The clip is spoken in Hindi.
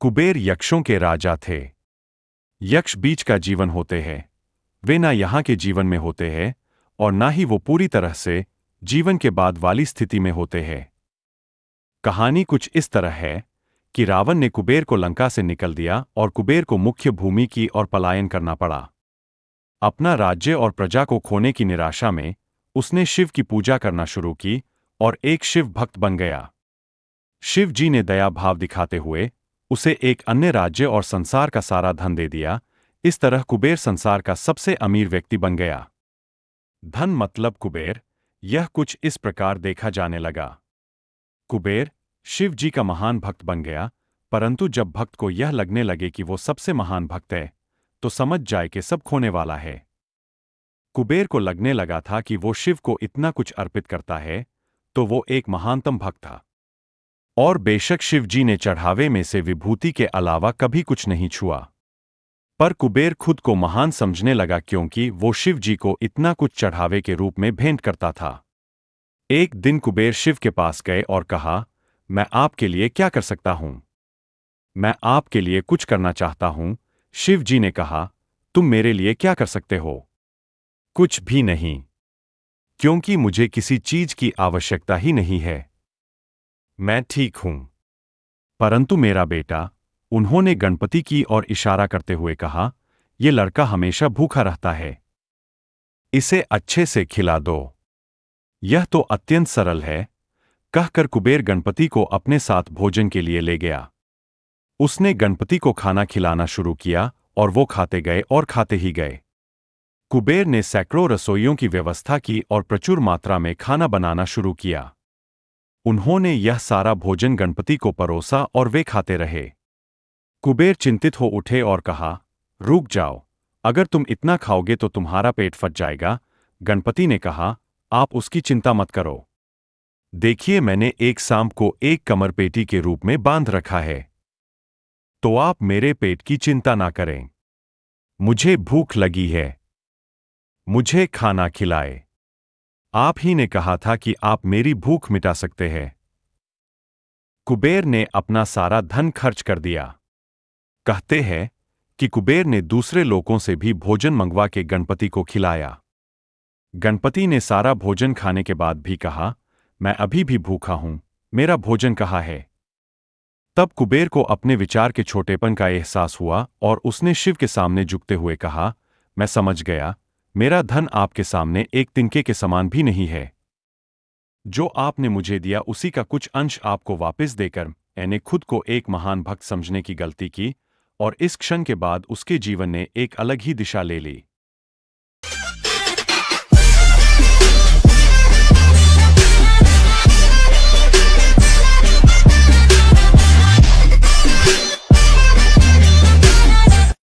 कुबेर यक्षों के राजा थे। यक्ष बीच का जीवन होते हैं। वे ना यहाँ के जीवन में होते हैं और ना ही वो पूरी तरह से जीवन के बाद वाली स्थिति में होते हैं। कहानी कुछ इस तरह है कि रावण ने कुबेर को लंका से निकल दिया और कुबेर को मुख्य भूमि की ओर पलायन करना पड़ा। अपना राज्य और प्रजा को खोने की निराशा में उसने शिव की पूजा करना शुरू की और एक शिव भक्त बन गया। शिव जी ने दया भाव दिखाते हुए उसे एक अन्य राज्य और संसार का सारा धन दे दिया। इस तरह कुबेर संसार का सबसे अमीर व्यक्ति बन गया। धन मतलब कुबेर, यह कुछ इस प्रकार देखा जाने लगा। कुबेर शिव जी का महान भक्त बन गया, परंतु जब भक्त को यह लगने लगे कि वो सबसे महान भक्त है, तो समझ जाए कि सब खोने वाला है। कुबेर को लगने लगा था कि वो शिव को इतना कुछ अर्पित करता है, तो वो एक महानतम भक्त था। और बेशक शिव जी ने चढ़ावे में से विभूति के अलावा कभी कुछ नहीं छुआ। पर कुबेर खुद को महान समझने लगा क्योंकि वो शिव जी को इतना कुछ चढ़ावे के रूप में भेंट करता था। एक दिन कुबेर शिव के पास गए और कहा, मैं आपके लिए क्या कर सकता हूं? मैं आपके लिए कुछ करना चाहता हूं। शिव जी ने कहा, तुम मेरे लिए क्या कर सकते हो? कुछ भी नहीं, क्योंकि मुझे किसी चीज की आवश्यकता ही नहीं है। मैं ठीक हूं। परंतु मेरा बेटा, उन्होंने गणपति की ओर इशारा करते हुए कहा, यह लड़का हमेशा भूखा रहता है। इसे अच्छे से खिला दो। यह तो अत्यंत सरल है। कहकर कुबेर गणपति को अपने साथ भोजन के लिए ले गया। उसने गणपति को खाना खिलाना शुरू किया और वो खाते गए और खाते ही गए। कुबेर ने सैकड़ों रसोइयों की व्यवस्था की और प्रचुर मात्रा में खाना बनाना शुरू किया। उन्होंने यह सारा भोजन गणपति को परोसा और वे खाते रहे। कुबेर चिंतित हो उठे और कहा, रुक जाओ, अगर तुम इतना खाओगे तो तुम्हारा पेट फट जाएगा। गणपति ने कहा, आप उसकी चिंता मत करो। देखिए, मैंने एक सांप को एक कमरपेटी के रूप में बांध रखा है, तो आप मेरे पेट की चिंता ना करें। मुझे भूख लगी है, मुझे खाना खिलाए। आप ही ने कहा था कि आप मेरी भूख मिटा सकते हैं। कुबेर ने अपना सारा धन खर्च कर दिया। कहते हैं कि कुबेर ने दूसरे लोगों से भी भोजन मंगवा के गणपति को खिलाया। गणपति ने सारा भोजन खाने के बाद भी कहा, मैं अभी भी भूखा हूं, मेरा भोजन कहाँ है? तब कुबेर को अपने विचार के छोटेपन का एहसास हुआ और उसने शिव के सामने झुकते हुए कहा, मैं समझ गया, मेरा धन आपके सामने एक तिनके के समान भी नहीं है। जो आपने मुझे दिया उसी का कुछ अंश आपको वापस देकर मैंने खुद को एक महान भक्त समझने की गलती की और इस क्षण के बाद उसके जीवन ने एक अलग ही दिशा ले ली।